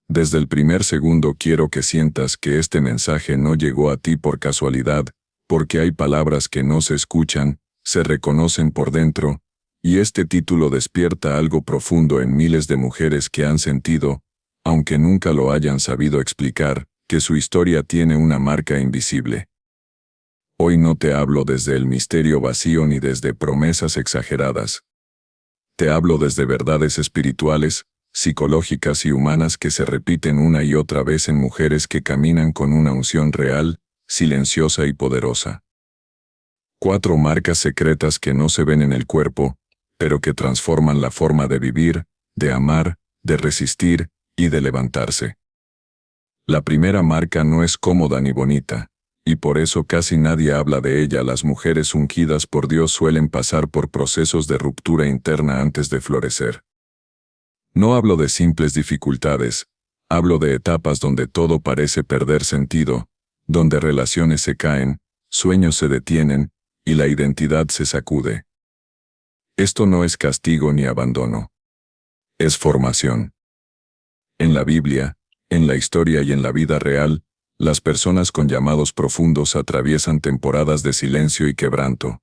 Desde el primer segundo quiero que sientas que este mensaje no llegó a ti por casualidad, porque hay palabras que no se escuchan, se reconocen por dentro, y este título despierta algo profundo en miles de mujeres que han sentido, aunque nunca lo hayan sabido explicar, que su historia tiene una marca invisible. Hoy no te hablo desde el misterio vacío ni desde promesas exageradas. Te hablo desde verdades espirituales, psicológicas y humanas que se repiten una y otra vez en mujeres que caminan con una unción real, silenciosa y poderosa. 4 marcas secretas que no se ven en el cuerpo, pero que transforman la forma de vivir, de amar, de resistir y de levantarse. La primera marca no es cómoda ni bonita, y por eso casi nadie habla de ella. Las mujeres ungidas por Dios suelen pasar por procesos de ruptura interna antes de florecer. No hablo de simples dificultades, hablo de etapas donde todo parece perder sentido, donde relaciones se caen, sueños se detienen, y la identidad se sacude. Esto no es castigo ni abandono. Es formación. En la Biblia, en la historia y en la vida real, las personas con llamados profundos atraviesan temporadas de silencio y quebranto.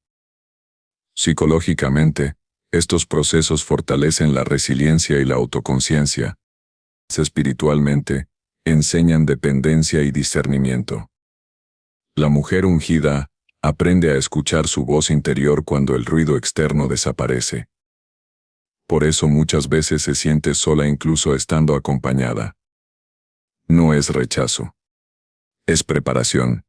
Psicológicamente, estos procesos fortalecen la resiliencia y la autoconciencia. Espiritualmente, enseñan dependencia y discernimiento. La mujer ungida aprende a escuchar su voz interior cuando el ruido externo desaparece. Por eso muchas veces se siente sola incluso estando acompañada. No es rechazo. Es preparación.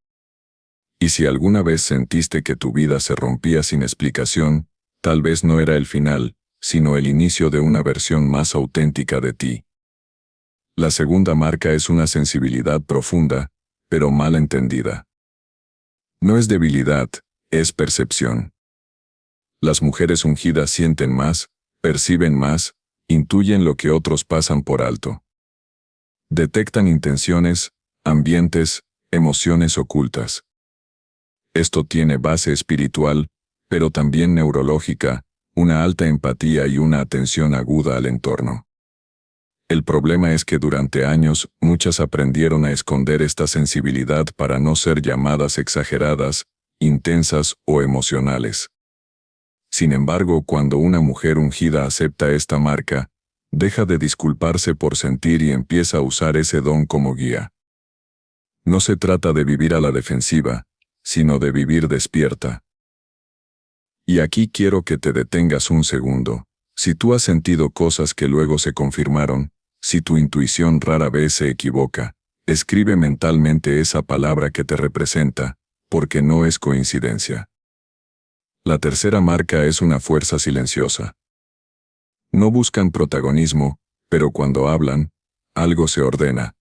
Y si alguna vez sentiste que tu vida se rompía sin explicación, tal vez no era el final, sino el inicio de una versión más auténtica de ti. La segunda marca es una sensibilidad profunda, pero mal entendida. No es debilidad, es percepción. Las mujeres ungidas sienten más, perciben más, intuyen lo que otros pasan por alto. Detectan intenciones, ambientes, emociones ocultas. Esto tiene base espiritual, pero también neurológica, una alta empatía y una atención aguda al entorno. El problema es que durante años, muchas aprendieron a esconder esta sensibilidad para no ser llamadas exageradas, intensas o emocionales. Sin embargo, cuando una mujer ungida acepta esta marca, deja de disculparse por sentir y empieza a usar ese don como guía. No se trata de vivir a la defensiva, sino de vivir despierta. Y aquí quiero que te detengas un segundo. Si tú has sentido cosas que luego se confirmaron, si tu intuición rara vez se equivoca, escribe mentalmente esa palabra que te representa, porque no es coincidencia. La tercera marca es una fuerza silenciosa. No buscan protagonismo, pero cuando hablan, algo se ordena.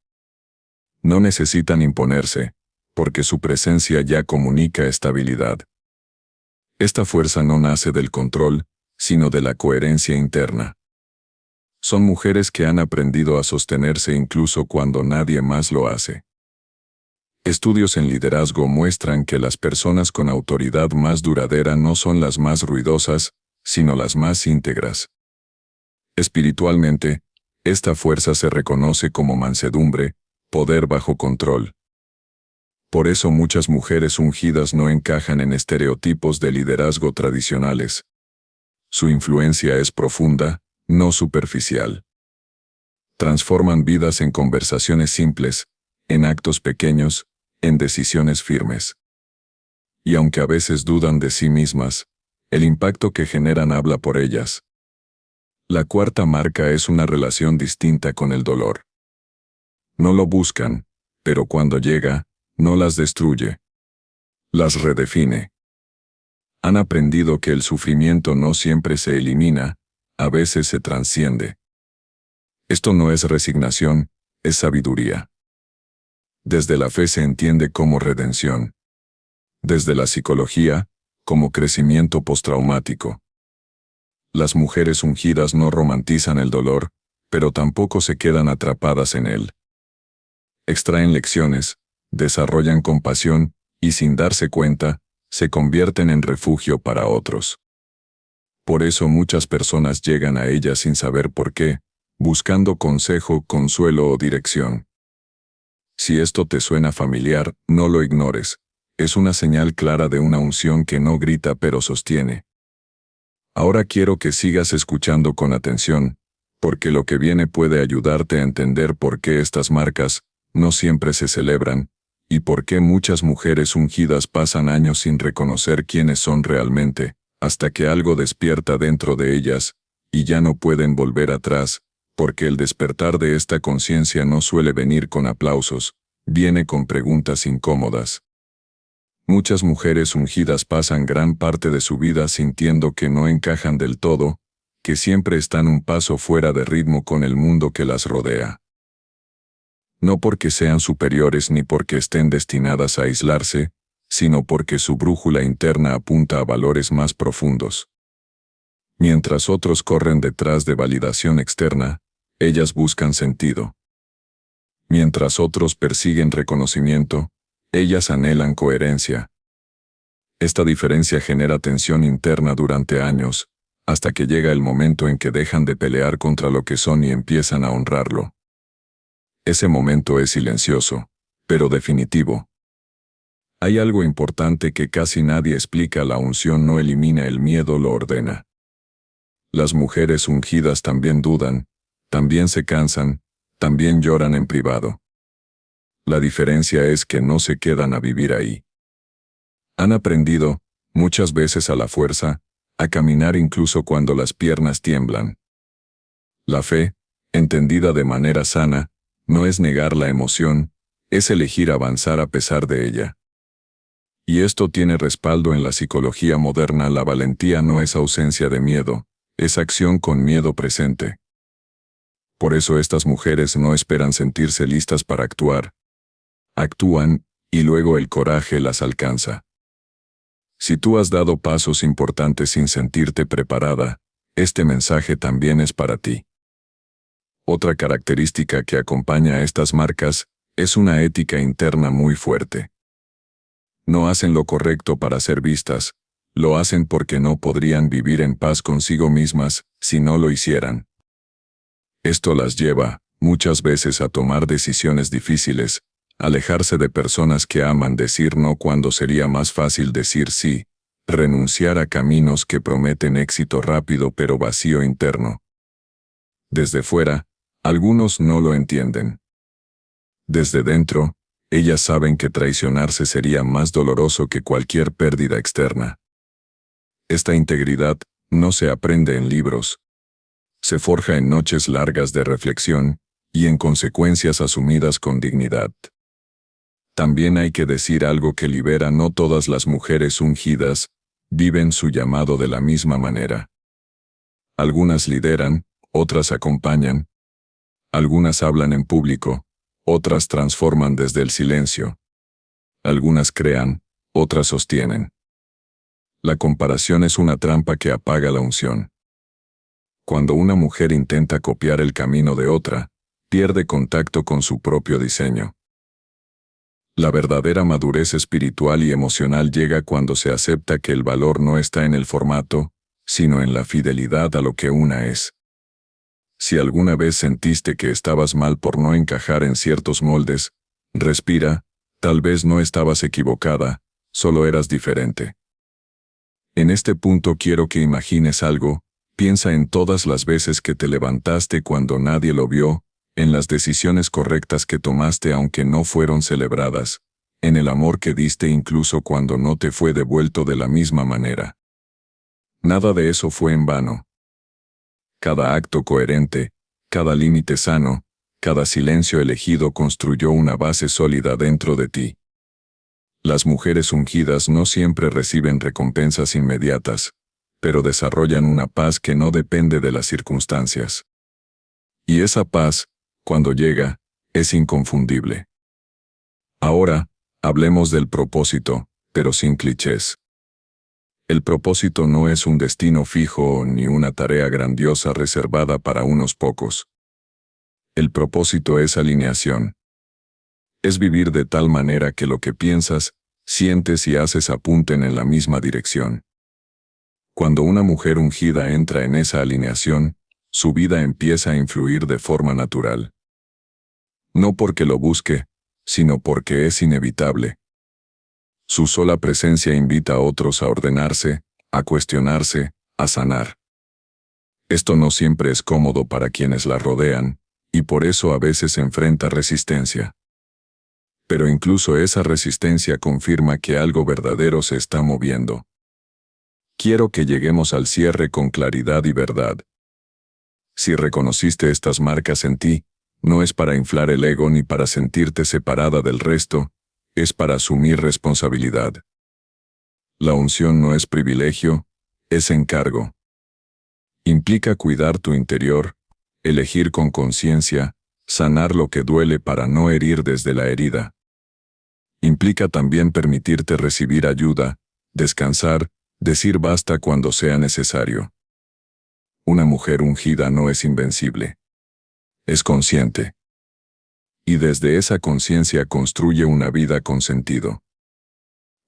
No necesitan imponerse, porque su presencia ya comunica estabilidad. Esta fuerza no nace del control, sino de la coherencia interna. Son mujeres que han aprendido a sostenerse incluso cuando nadie más lo hace. Estudios en liderazgo muestran que las personas con autoridad más duradera no son las más ruidosas, sino las más íntegras. Espiritualmente, esta fuerza se reconoce como mansedumbre, poder bajo control. Por eso muchas mujeres ungidas no encajan en estereotipos de liderazgo tradicionales. Su influencia es profunda, no superficial. Transforman vidas en conversaciones simples, en actos pequeños, en decisiones firmes. Y aunque a veces dudan de sí mismas, el impacto que generan habla por ellas. La cuarta marca es una relación distinta con el dolor. No lo buscan, pero cuando llega, no las destruye. Las redefine. Han aprendido que el sufrimiento no siempre se elimina, a veces se trasciende. Esto no es resignación, es sabiduría. Desde la fe se entiende como redención. Desde la psicología, como crecimiento postraumático. Las mujeres ungidas no romantizan el dolor, pero tampoco se quedan atrapadas en él. Extraen lecciones, desarrollan compasión, y sin darse cuenta, se convierten en refugio para otros. Por eso muchas personas llegan a ella sin saber por qué, buscando consejo, consuelo o dirección. Si esto te suena familiar, no lo ignores. Es una señal clara de una unción que no grita pero sostiene. Ahora quiero que sigas escuchando con atención, porque lo que viene puede ayudarte a entender por qué estas marcas no siempre se celebran, y por qué muchas mujeres ungidas pasan años sin reconocer quiénes son realmente, hasta que algo despierta dentro de ellas, y ya no pueden volver atrás, porque el despertar de esta conciencia no suele venir con aplausos, viene con preguntas incómodas. Muchas mujeres ungidas pasan gran parte de su vida sintiendo que no encajan del todo, que siempre están un paso fuera de ritmo con el mundo que las rodea. No porque sean superiores ni porque estén destinadas a aislarse, sino porque su brújula interna apunta a valores más profundos. Mientras otros corren detrás de validación externa, ellas buscan sentido. Mientras otros persiguen reconocimiento, ellas anhelan coherencia. Esta diferencia genera tensión interna durante años, hasta que llega el momento en que dejan de pelear contra lo que son y empiezan a honrarlo. Ese momento es silencioso, pero definitivo. Hay algo importante que casi nadie explica: la unción no elimina el miedo, lo ordena. Las mujeres ungidas también dudan, también se cansan, también lloran en privado. La diferencia es que no se quedan a vivir ahí. Han aprendido, muchas veces a la fuerza, a caminar incluso cuando las piernas tiemblan. La fe, entendida de manera sana, no es negar la emoción, es elegir avanzar a pesar de ella. Y esto tiene respaldo en la psicología moderna. La valentía no es ausencia de miedo, es acción con miedo presente. Por eso estas mujeres no esperan sentirse listas para actuar. Actúan, y luego el coraje las alcanza. Si tú has dado pasos importantes sin sentirte preparada, este mensaje también es para ti. Otra característica que acompaña a estas marcas es una ética interna muy fuerte. No hacen lo correcto para ser vistas, lo hacen porque no podrían vivir en paz consigo mismas si no lo hicieran. Esto las lleva, muchas veces, a tomar decisiones difíciles, alejarse de personas que aman, decir no cuando sería más fácil decir sí, renunciar a caminos que prometen éxito rápido pero vacío interno. Desde fuera, algunos no lo entienden. Desde dentro, ellas saben que traicionarse sería más doloroso que cualquier pérdida externa. Esta integridad no se aprende en libros. Se forja en noches largas de reflexión y en consecuencias asumidas con dignidad. También hay que decir algo que libera: no todas las mujeres ungidas viven su llamado de la misma manera. Algunas lideran, otras acompañan. Algunas hablan en público, otras transforman desde el silencio. Algunas crean, otras sostienen. La comparación es una trampa que apaga la unción. Cuando una mujer intenta copiar el camino de otra, pierde contacto con su propio diseño. La verdadera madurez espiritual y emocional llega cuando se acepta que el valor no está en el formato, sino en la fidelidad a lo que una es. Si alguna vez sentiste que estabas mal por no encajar en ciertos moldes, respira, tal vez no estabas equivocada, solo eras diferente. En este punto quiero que imagines algo. Piensa en todas las veces que te levantaste cuando nadie lo vio, en las decisiones correctas que tomaste aunque no fueron celebradas, en el amor que diste incluso cuando no te fue devuelto de la misma manera. Nada de eso fue en vano. Cada acto coherente, cada límite sano, cada silencio elegido construyó una base sólida dentro de ti. Las mujeres ungidas no siempre reciben recompensas inmediatas, pero desarrollan una paz que no depende de las circunstancias. Y esa paz, cuando llega, es inconfundible. Ahora, hablemos del propósito, pero sin clichés. El propósito no es un destino fijo ni una tarea grandiosa reservada para unos pocos. El propósito es alineación. Es vivir de tal manera que lo que piensas, sientes y haces apunten en la misma dirección. Cuando una mujer ungida entra en esa alineación, su vida empieza a influir de forma natural. No porque lo busque, sino porque es inevitable. Su sola presencia invita a otros a ordenarse, a cuestionarse, a sanar. Esto no siempre es cómodo para quienes la rodean, y por eso a veces enfrenta resistencia. Pero incluso esa resistencia confirma que algo verdadero se está moviendo. Quiero que lleguemos al cierre con claridad y verdad. Si reconociste estas marcas en ti, no es para inflar el ego ni para sentirte separada del resto, es para asumir responsabilidad. La unción no es privilegio, es encargo. Implica cuidar tu interior, elegir con conciencia, sanar lo que duele para no herir desde la herida. Implica también permitirte recibir ayuda, descansar, decir basta cuando sea necesario. Una mujer ungida no es invencible. Es consciente. Y desde esa conciencia construye una vida con sentido.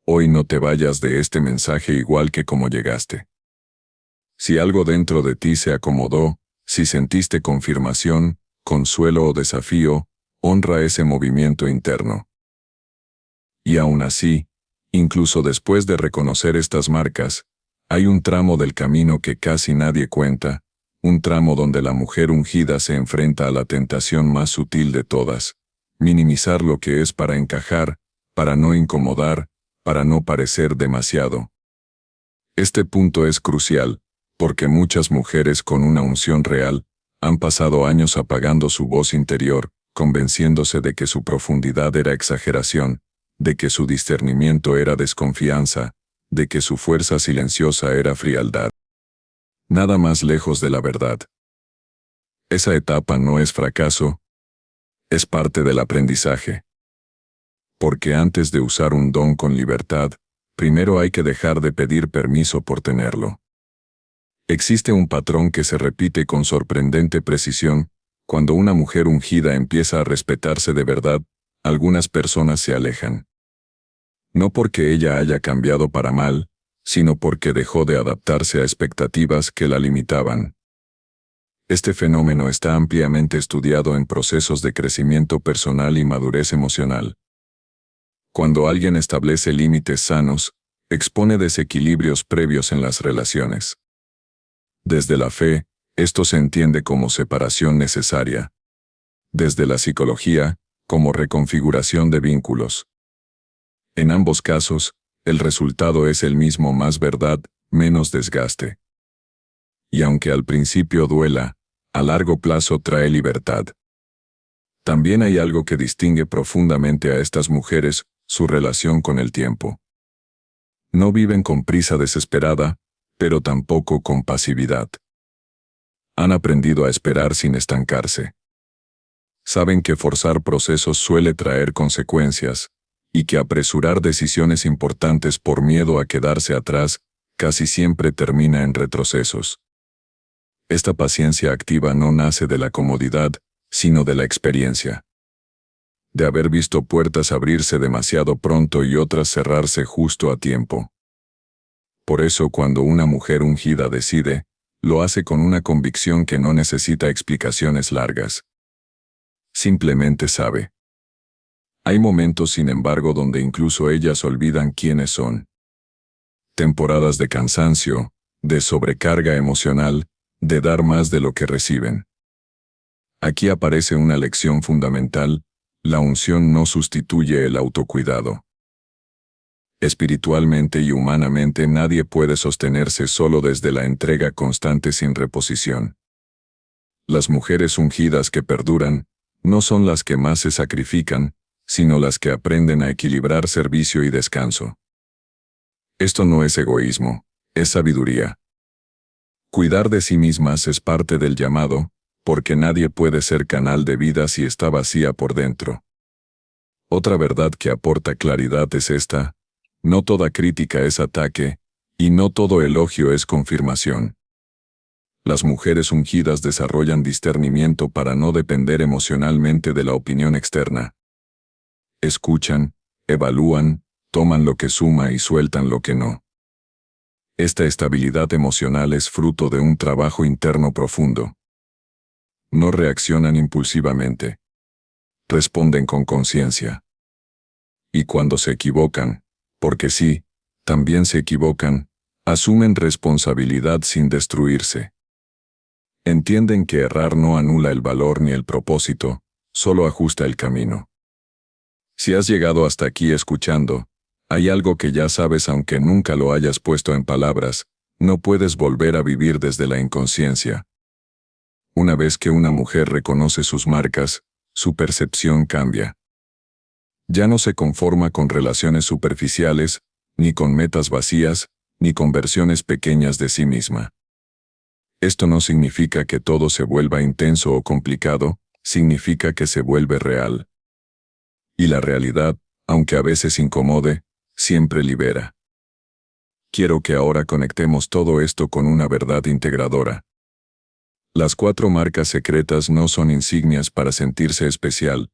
Hoy no te vayas de este mensaje igual que como llegaste. Si algo dentro de ti se acomodó, si sentiste confirmación, consuelo o desafío, honra ese movimiento interno. Y aún así, incluso después de reconocer estas marcas, hay un tramo del camino que casi nadie cuenta, un tramo donde la mujer ungida se enfrenta a la tentación más sutil de todas, minimizar lo que es para encajar, para no incomodar, para no parecer demasiado. Este punto es crucial, porque muchas mujeres con una unción real han pasado años apagando su voz interior, convenciéndose de que su profundidad era exageración, de que su discernimiento era desconfianza, de que su fuerza silenciosa era frialdad. Nada más lejos de la verdad. Esa etapa no es fracaso, es parte del aprendizaje. Porque antes de usar un don con libertad, primero hay que dejar de pedir permiso por tenerlo. Existe un patrón que se repite con sorprendente precisión. Cuando una mujer ungida empieza a respetarse de verdad, algunas personas se alejan. No porque ella haya cambiado para mal, sino porque dejó de adaptarse a expectativas que la limitaban. Este fenómeno está ampliamente estudiado en procesos de crecimiento personal y madurez emocional. Cuando alguien establece límites sanos, expone desequilibrios previos en las relaciones. Desde la fe, esto se entiende como separación necesaria. Desde la psicología, como reconfiguración de vínculos. En ambos casos, el resultado es el mismo: más verdad, menos desgaste. Y aunque al principio duela, a largo plazo trae libertad. También hay algo que distingue profundamente a estas mujeres: su relación con el tiempo. No viven con prisa desesperada, pero tampoco con pasividad. Han aprendido a esperar sin estancarse. Saben que forzar procesos suele traer consecuencias, y que apresurar decisiones importantes por miedo a quedarse atrás casi siempre termina en retrocesos. Esta paciencia activa no nace de la comodidad, sino de la experiencia. De haber visto puertas abrirse demasiado pronto y otras cerrarse justo a tiempo. Por eso cuando una mujer ungida decide, lo hace con una convicción que no necesita explicaciones largas. Simplemente sabe. Hay momentos, sin embargo, donde incluso ellas olvidan quiénes son. Temporadas de cansancio, de sobrecarga emocional, de dar más de lo que reciben. Aquí aparece una lección fundamental: la unción no sustituye el autocuidado. Espiritualmente y humanamente nadie puede sostenerse solo desde la entrega constante sin reposición. Las mujeres ungidas que perduran, no son las que más se sacrifican, sino las que aprenden a equilibrar servicio y descanso. Esto no es egoísmo, es sabiduría. Cuidar de sí mismas es parte del llamado, porque nadie puede ser canal de vida si está vacía por dentro. Otra verdad que aporta claridad es esta: no toda crítica es ataque, y no todo elogio es confirmación. Las mujeres ungidas desarrollan discernimiento para no depender emocionalmente de la opinión externa. Escuchan, evalúan, toman lo que suma y sueltan lo que no. Esta estabilidad emocional es fruto de un trabajo interno profundo. No reaccionan impulsivamente. Responden con conciencia. Y cuando se equivocan, porque sí, también se equivocan, asumen responsabilidad sin destruirse. Entienden que errar no anula el valor ni el propósito, solo ajusta el camino. Si has llegado hasta aquí escuchando, hay algo que ya sabes aunque nunca lo hayas puesto en palabras: no puedes volver a vivir desde la inconsciencia. Una vez que una mujer reconoce sus marcas, su percepción cambia. Ya no se conforma con relaciones superficiales, ni con metas vacías, ni con versiones pequeñas de sí misma. Esto no significa que todo se vuelva intenso o complicado, significa que se vuelve real. Y la realidad, aunque a veces incomode, siempre libera. Quiero que ahora conectemos todo esto con una verdad integradora. Las 4 marcas secretas no son insignias para sentirse especial.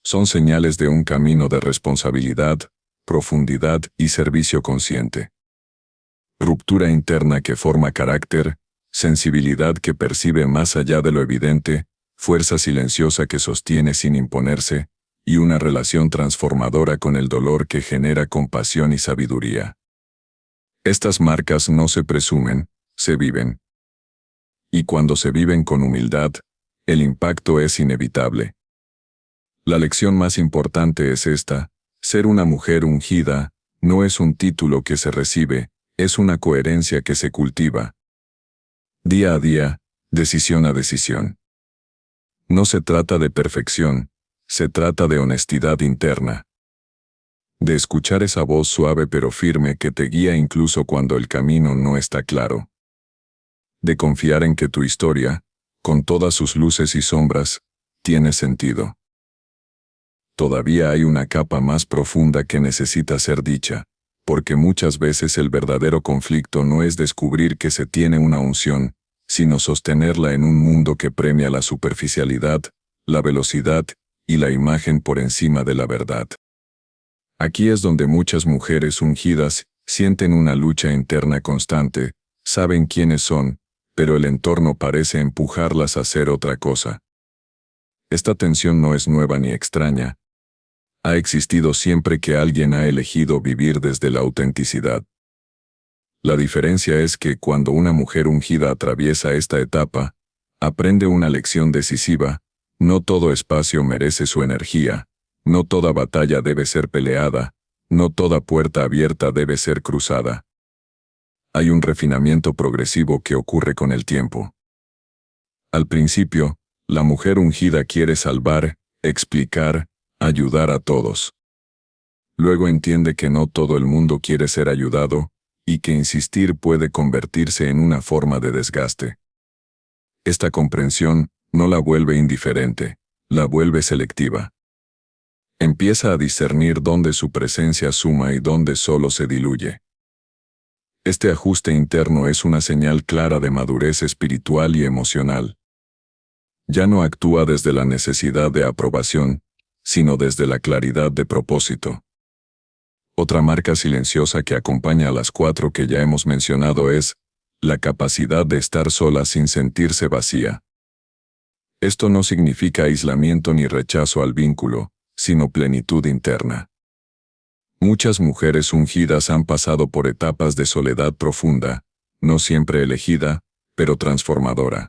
Son señales de un camino de responsabilidad, profundidad y servicio consciente. Ruptura interna que forma carácter, sensibilidad que percibe más allá de lo evidente, fuerza silenciosa que sostiene sin imponerse, y una relación transformadora con el dolor que genera compasión y sabiduría. Estas marcas no se presumen, se viven. Y cuando se viven con humildad, el impacto es inevitable. La lección más importante es esta: ser una mujer ungida no es un título que se recibe, es una coherencia que se cultiva. Día a día, decisión a decisión. No se trata de perfección, se trata de honestidad interna. De escuchar esa voz suave pero firme que te guía incluso cuando el camino no está claro. De confiar en que tu historia, con todas sus luces y sombras, tiene sentido. Todavía hay una capa más profunda que necesita ser dicha, porque muchas veces el verdadero conflicto no es descubrir que se tiene una unción, sino sostenerla en un mundo que premia la superficialidad, la velocidad y la imagen por encima de la verdad. Aquí es donde muchas mujeres ungidas sienten una lucha interna constante, saben quiénes son, pero el entorno parece empujarlas a hacer otra cosa. Esta tensión no es nueva ni extraña. Ha existido siempre que alguien ha elegido vivir desde la autenticidad. La diferencia es que cuando una mujer ungida atraviesa esta etapa, aprende una lección decisiva: no todo espacio merece su energía, no toda batalla debe ser peleada, no toda puerta abierta debe ser cruzada. Hay un refinamiento progresivo que ocurre con el tiempo. Al principio, la mujer ungida quiere salvar, explicar, ayudar a todos. Luego entiende que no todo el mundo quiere ser ayudado, y que insistir puede convertirse en una forma de desgaste. Esta comprensión no la vuelve indiferente, la vuelve selectiva. Empieza a discernir dónde su presencia suma y dónde solo se diluye. Este ajuste interno es una señal clara de madurez espiritual y emocional. Ya no actúa desde la necesidad de aprobación, sino desde la claridad de propósito. Otra marca silenciosa que acompaña a las 4 que ya hemos mencionado es la capacidad de estar sola sin sentirse vacía. Esto no significa aislamiento ni rechazo al vínculo, sino plenitud interna. Muchas mujeres ungidas han pasado por etapas de soledad profunda, no siempre elegida, pero transformadora.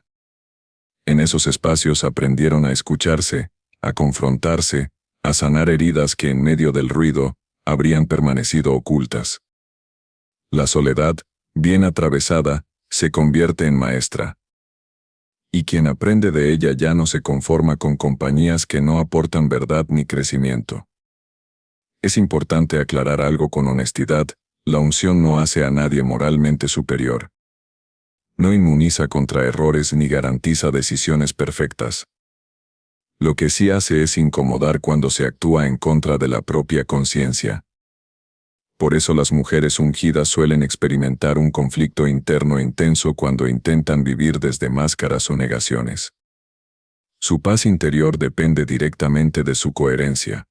En esos espacios aprendieron a escucharse, a confrontarse, a sanar heridas que en medio del ruido habrían permanecido ocultas. La soledad, bien atravesada, se convierte en maestra. Y quien aprende de ella ya no se conforma con compañías que no aportan verdad ni crecimiento. Es importante aclarar algo con honestidad: la unción no hace a nadie moralmente superior. No inmuniza contra errores ni garantiza decisiones perfectas. Lo que sí hace es incomodar cuando se actúa en contra de la propia conciencia. Por eso las mujeres ungidas suelen experimentar un conflicto interno intenso cuando intentan vivir desde máscaras o negaciones. Su paz interior depende directamente de su coherencia.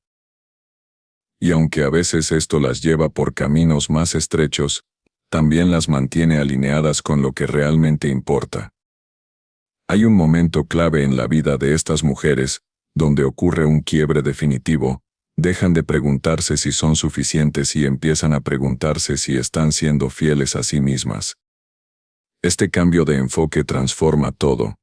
Y aunque a veces esto las lleva por caminos más estrechos, también las mantiene alineadas con lo que realmente importa. Hay un momento clave en la vida de estas mujeres, donde ocurre un quiebre definitivo, dejan de preguntarse si son suficientes y empiezan a preguntarse si están siendo fieles a sí mismas. Este cambio de enfoque transforma todo.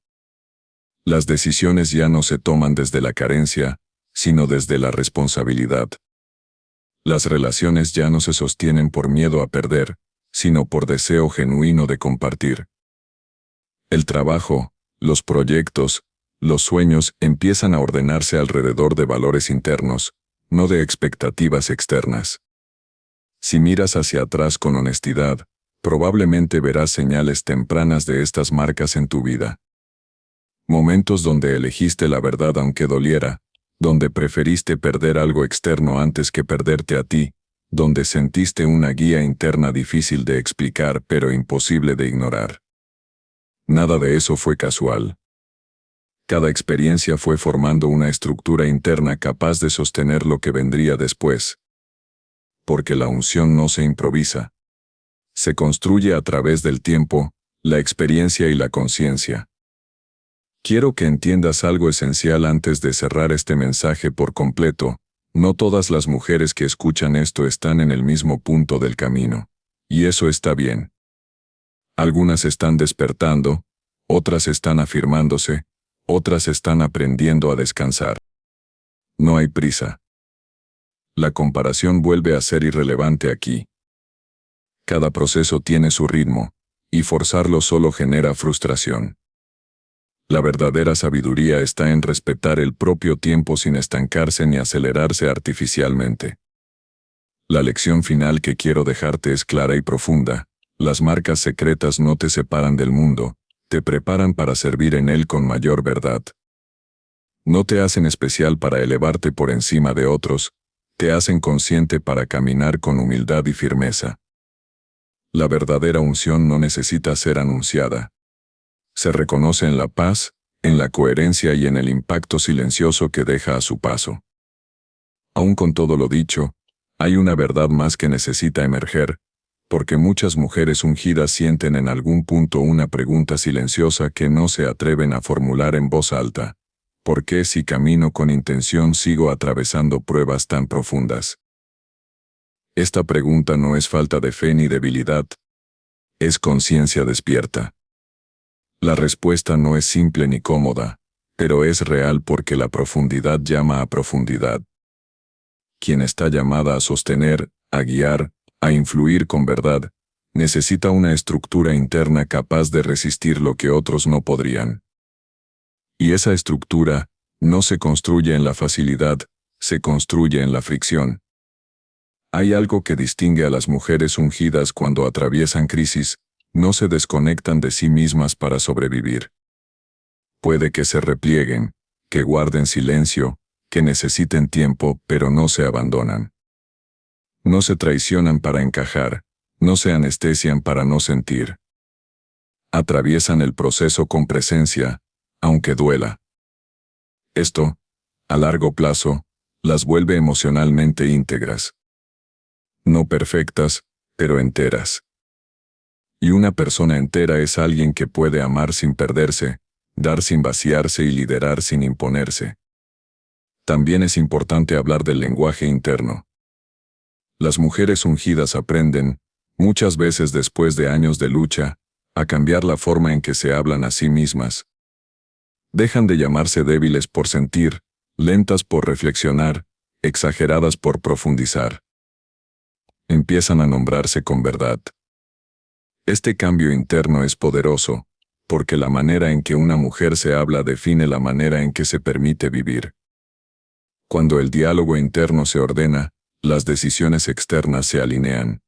Las decisiones ya no se toman desde la carencia, sino desde la responsabilidad. Las relaciones ya no se sostienen por miedo a perder, sino por deseo genuino de compartir. El trabajo, los proyectos, los sueños empiezan a ordenarse alrededor de valores internos, no de expectativas externas. Si miras hacia atrás con honestidad, probablemente verás señales tempranas de estas marcas en tu vida. Momentos donde elegiste la verdad aunque doliera, donde preferiste perder algo externo antes que perderte a ti, donde sentiste una guía interna difícil de explicar pero imposible de ignorar. Nada de eso fue casual. Cada experiencia fue formando una estructura interna capaz de sostener lo que vendría después. Porque la unción no se improvisa. Se construye a través del tiempo, la experiencia y la conciencia. Quiero que entiendas algo esencial antes de cerrar este mensaje por completo. No todas las mujeres que escuchan esto están en el mismo punto del camino. Y eso está bien. Algunas están despertando, otras están afirmándose, otras están aprendiendo a descansar. No hay prisa. La comparación vuelve a ser irrelevante aquí. Cada proceso tiene su ritmo, y forzarlo solo genera frustración. La verdadera sabiduría está en respetar el propio tiempo sin estancarse ni acelerarse artificialmente. La lección final que quiero dejarte es clara y profunda. Las marcas secretas no te separan del mundo, te preparan para servir en él con mayor verdad. No te hacen especial para elevarte por encima de otros, te hacen consciente para caminar con humildad y firmeza. La verdadera unción no necesita ser anunciada. Se reconoce en la paz, en la coherencia y en el impacto silencioso que deja a su paso. Aún con todo lo dicho, hay una verdad más que necesita emerger, porque muchas mujeres ungidas sienten en algún punto una pregunta silenciosa que no se atreven a formular en voz alta. ¿Por qué si camino con intención sigo atravesando pruebas tan profundas? Esta pregunta no es falta de fe ni debilidad, es conciencia despierta. La respuesta no es simple ni cómoda, pero es real porque la profundidad llama a profundidad. Quien está llamada a sostener, a guiar, a influir con verdad, necesita una estructura interna capaz de resistir lo que otros no podrían. Y esa estructura no se construye en la facilidad, se construye en la fricción. Hay algo que distingue a las mujeres ungidas cuando atraviesan crisis, no se desconectan de sí mismas para sobrevivir. Puede que se replieguen, que guarden silencio, que necesiten tiempo, pero no se abandonan. No se traicionan para encajar, no se anestesian para no sentir. Atraviesan el proceso con presencia, aunque duela. Esto, a largo plazo, las vuelve emocionalmente íntegras. No perfectas, pero enteras. Y una persona entera es alguien que puede amar sin perderse, dar sin vaciarse y liderar sin imponerse. También es importante hablar del lenguaje interno. Las mujeres ungidas aprenden, muchas veces después de años de lucha, a cambiar la forma en que se hablan a sí mismas. Dejan de llamarse débiles por sentir, lentas por reflexionar, exageradas por profundizar. Empiezan a nombrarse con verdad. Este cambio interno es poderoso, porque la manera en que una mujer se habla define la manera en que se permite vivir. Cuando el diálogo interno se ordena, las decisiones externas se alinean.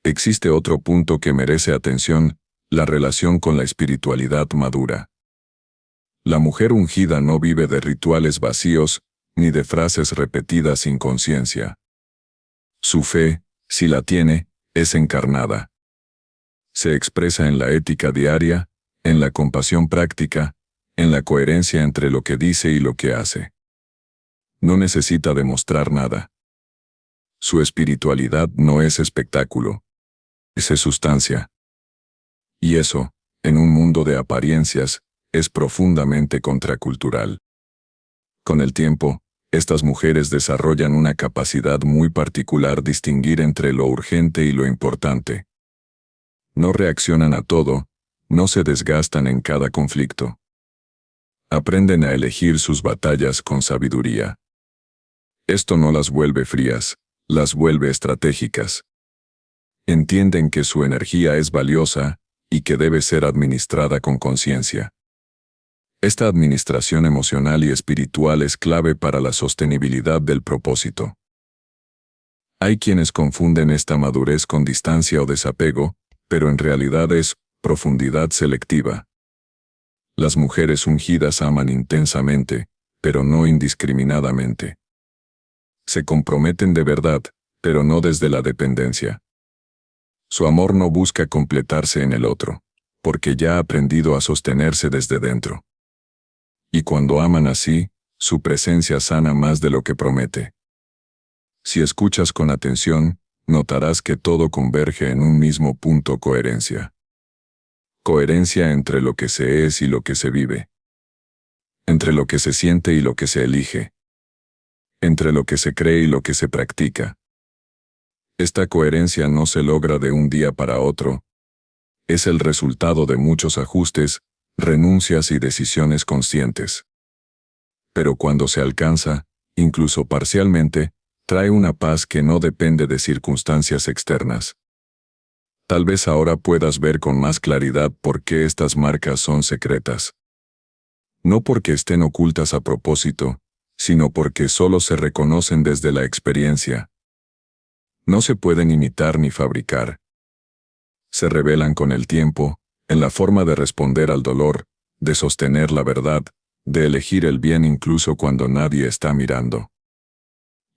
Existe otro punto que merece atención, la relación con la espiritualidad madura. La mujer ungida no vive de rituales vacíos, ni de frases repetidas sin conciencia. Su fe, si la tiene, es encarnada. Se expresa en la ética diaria, en la compasión práctica, en la coherencia entre lo que dice y lo que hace. No necesita demostrar nada. Su espiritualidad no es espectáculo, es sustancia. Y eso, en un mundo de apariencias, es profundamente contracultural. Con el tiempo, estas mujeres desarrollan una capacidad muy particular distinguir entre lo urgente y lo importante. No reaccionan a todo, no se desgastan en cada conflicto. Aprenden a elegir sus batallas con sabiduría. Esto no las vuelve frías, las vuelve estratégicas. Entienden que su energía es valiosa y que debe ser administrada con conciencia. Esta administración emocional y espiritual es clave para la sostenibilidad del propósito. Hay quienes confunden esta madurez con distancia o desapego, pero en realidad es profundidad selectiva. Las mujeres ungidas aman intensamente, pero no indiscriminadamente. Se comprometen de verdad, pero no desde la dependencia. Su amor no busca completarse en el otro, porque ya ha aprendido a sostenerse desde dentro. Y cuando aman así, su presencia sana más de lo que promete. Si escuchas con atención, notarás que todo converge en un mismo punto: coherencia. Coherencia entre lo que se es y lo que se vive. Entre lo que se siente y lo que se elige. Entre lo que se cree y lo que se practica. Esta coherencia no se logra de un día para otro. Es el resultado de muchos ajustes, renuncias y decisiones conscientes. Pero cuando se alcanza, incluso parcialmente, trae una paz que no depende de circunstancias externas. Tal vez ahora puedas ver con más claridad por qué estas marcas son secretas. No porque estén ocultas a propósito, sino porque solo se reconocen desde la experiencia. No se pueden imitar ni fabricar. Se revelan con el tiempo, en la forma de responder al dolor, de sostener la verdad, de elegir el bien incluso cuando nadie está mirando.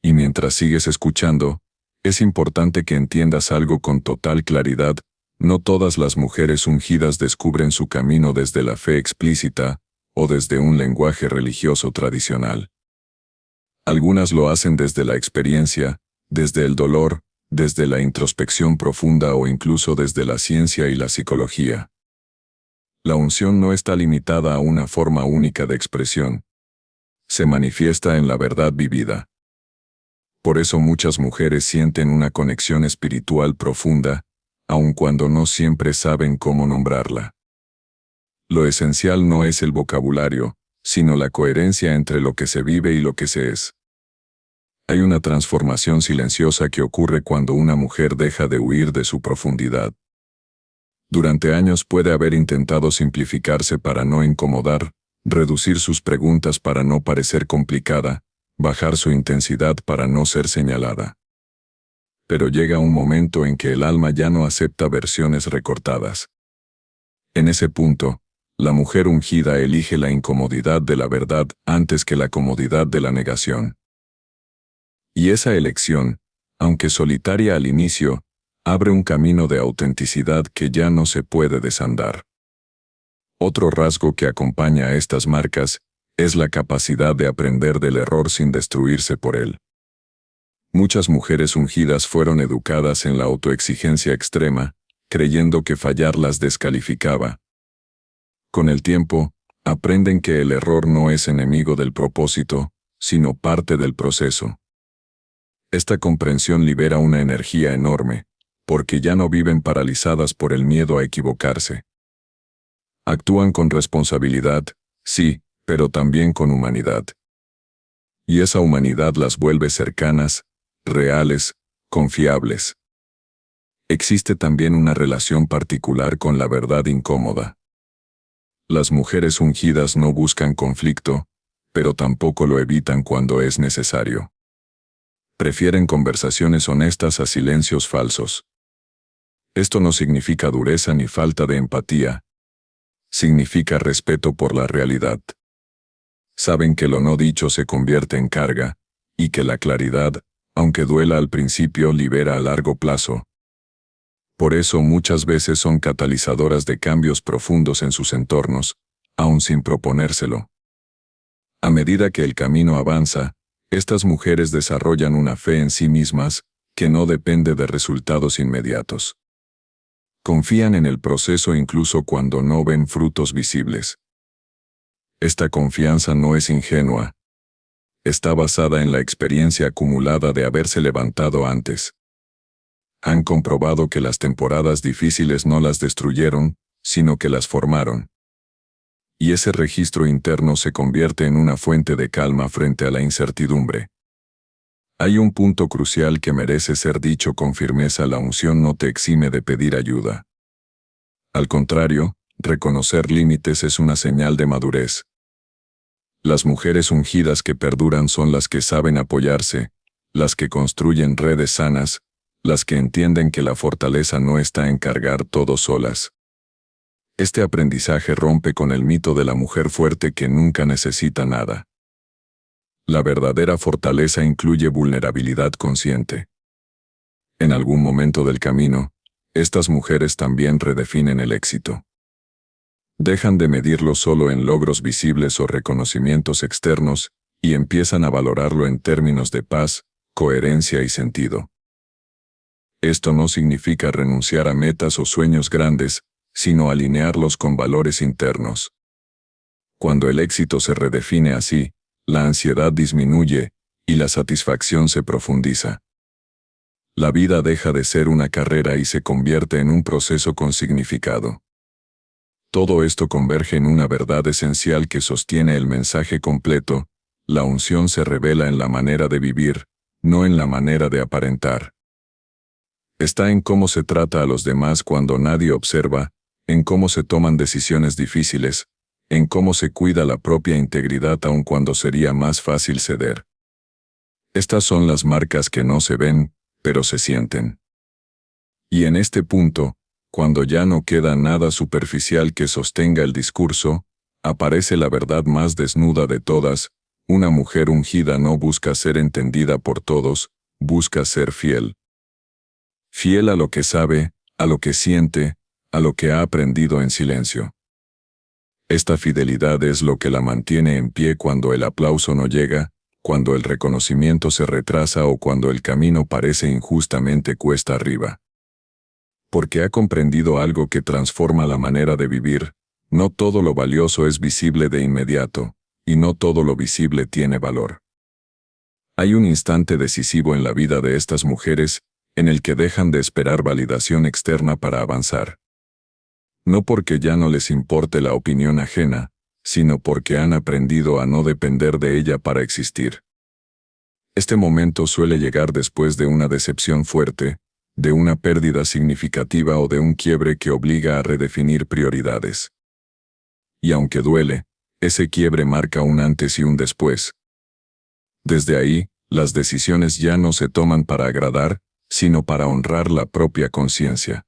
Y mientras sigues escuchando, es importante que entiendas algo con total claridad: no todas las mujeres ungidas descubren su camino desde la fe explícita, o desde un lenguaje religioso tradicional. Algunas lo hacen desde la experiencia, desde el dolor, desde la introspección profunda o incluso desde la ciencia y la psicología. La unción no está limitada a una forma única de expresión. Se manifiesta en la verdad vivida. Por eso muchas mujeres sienten una conexión espiritual profunda, aun cuando no siempre saben cómo nombrarla. Lo esencial no es el vocabulario, sino la coherencia entre lo que se vive y lo que se es. Hay una transformación silenciosa que ocurre cuando una mujer deja de huir de su profundidad. Durante años puede haber intentado simplificarse para no incomodar, reducir sus preguntas para no parecer complicada, bajar su intensidad para no ser señalada. Pero llega un momento en que el alma ya no acepta versiones recortadas. En ese punto, la mujer ungida elige la incomodidad de la verdad antes que la comodidad de la negación. Y esa elección, aunque solitaria al inicio, abre un camino de autenticidad que ya no se puede desandar. Otro rasgo que acompaña a estas marcas es la capacidad de aprender del error sin destruirse por él. Muchas mujeres ungidas fueron educadas en la autoexigencia extrema, creyendo que fallar las descalificaba. Con el tiempo, aprenden que el error no es enemigo del propósito, sino parte del proceso. Esta comprensión libera una energía enorme, porque ya no viven paralizadas por el miedo a equivocarse. Actúan con responsabilidad, sí, pero también con humanidad. Y esa humanidad las vuelve cercanas, reales, confiables. Existe también una relación particular con la verdad incómoda. Las mujeres ungidas no buscan conflicto, pero tampoco lo evitan cuando es necesario. Prefieren conversaciones honestas a silencios falsos. Esto no significa dureza ni falta de empatía. Significa respeto por la realidad. Saben que lo no dicho se convierte en carga, y que la claridad, aunque duela al principio, libera a largo plazo. Por eso muchas veces son catalizadoras de cambios profundos en sus entornos, aun sin proponérselo. A medida que el camino avanza, estas mujeres desarrollan una fe en sí mismas, que no depende de resultados inmediatos. Confían en el proceso incluso cuando no ven frutos visibles. Esta confianza no es ingenua. Está basada en la experiencia acumulada de haberse levantado antes. Han comprobado que las temporadas difíciles no las destruyeron, sino que las formaron. Y ese registro interno se convierte en una fuente de calma frente a la incertidumbre. Hay un punto crucial que merece ser dicho con firmeza: la unción no te exime de pedir ayuda. Al contrario, reconocer límites es una señal de madurez. Las mujeres ungidas que perduran son las que saben apoyarse, las que construyen redes sanas, las que entienden que la fortaleza no está en cargar todo solas. Este aprendizaje rompe con el mito de la mujer fuerte que nunca necesita nada. La verdadera fortaleza incluye vulnerabilidad consciente. En algún momento del camino, estas mujeres también redefinen el éxito. Dejan de medirlo solo en logros visibles o reconocimientos externos, y empiezan a valorarlo en términos de paz, coherencia y sentido. Esto no significa renunciar a metas o sueños grandes, sino alinearlos con valores internos. Cuando el éxito se redefine así, la ansiedad disminuye, y la satisfacción se profundiza. La vida deja de ser una carrera y se convierte en un proceso con significado. Todo esto converge en una verdad esencial que sostiene el mensaje completo: la unción se revela en la manera de vivir, no en la manera de aparentar. Está en cómo se trata a los demás cuando nadie observa, en cómo se toman decisiones difíciles, en cómo se cuida la propia integridad aun cuando sería más fácil ceder. Estas son las marcas que no se ven, pero se sienten. Y en este punto, cuando ya no queda nada superficial que sostenga el discurso, aparece la verdad más desnuda de todas: una mujer ungida no busca ser entendida por todos, busca ser fiel. Fiel a lo que sabe, a lo que siente, a lo que ha aprendido en silencio. Esta fidelidad es lo que la mantiene en pie cuando el aplauso no llega, cuando el reconocimiento se retrasa o cuando el camino parece injustamente cuesta arriba. Porque ha comprendido algo que transforma la manera de vivir: no todo lo valioso es visible de inmediato, y no todo lo visible tiene valor. Hay un instante decisivo en la vida de estas mujeres, en el que dejan de esperar validación externa para avanzar. No porque ya no les importe la opinión ajena, sino porque han aprendido a no depender de ella para existir. Este momento suele llegar después de una decepción fuerte, de una pérdida significativa o de un quiebre que obliga a redefinir prioridades. Y aunque duele, ese quiebre marca un antes y un después. Desde ahí, las decisiones ya no se toman para agradar, sino para honrar la propia conciencia.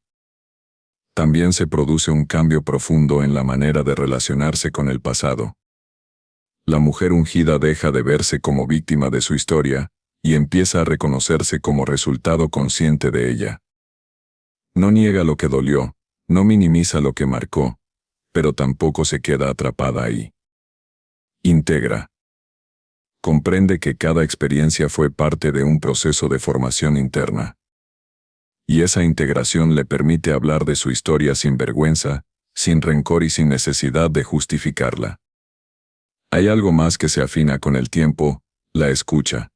También se produce un cambio profundo en la manera de relacionarse con el pasado. La mujer ungida deja de verse como víctima de su historia, y empieza a reconocerse como resultado consciente de ella. No niega lo que dolió, no minimiza lo que marcó, pero tampoco se queda atrapada ahí. Integra. Comprende que cada experiencia fue parte de un proceso de formación interna. Y esa integración le permite hablar de su historia sin vergüenza, sin rencor y sin necesidad de justificarla. Hay algo más que se afina con el tiempo: la escucha.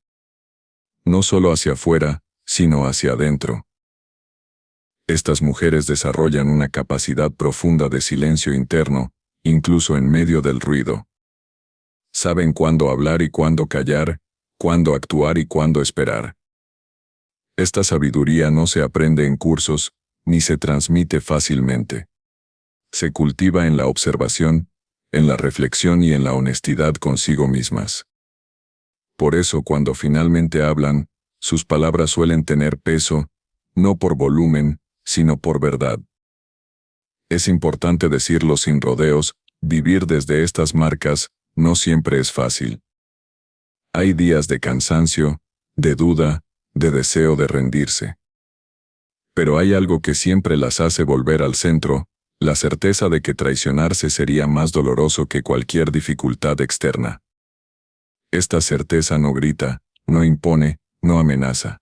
No solo hacia afuera, sino hacia adentro. Estas mujeres desarrollan una capacidad profunda de silencio interno, incluso en medio del ruido. Saben cuándo hablar y cuándo callar, cuándo actuar y cuándo esperar. Esta sabiduría no se aprende en cursos, ni se transmite fácilmente. Se cultiva en la observación, en la reflexión y en la honestidad consigo mismas. Por eso cuando finalmente hablan, sus palabras suelen tener peso, no por volumen, sino por verdad. Es importante decirlo sin rodeos: vivir desde estas marcas no siempre es fácil. Hay días de cansancio, de duda, de deseo de rendirse. Pero hay algo que siempre las hace volver al centro: la certeza de que traicionarse sería más doloroso que cualquier dificultad externa. Esta certeza no grita, no impone, no amenaza.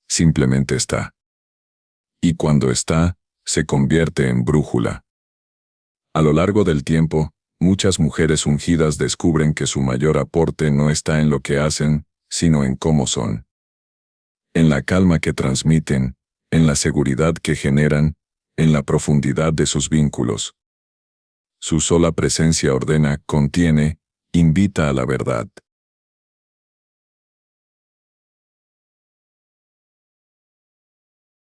Simplemente está. Y cuando está, se convierte en brújula. A lo largo del tiempo, Muchas mujeres ungidas descubren que su mayor aporte no está en lo que hacen, sino en cómo son. En la calma que transmiten, en la seguridad que generan, en la profundidad de sus vínculos. Su sola presencia ordena, contiene, invita a la verdad.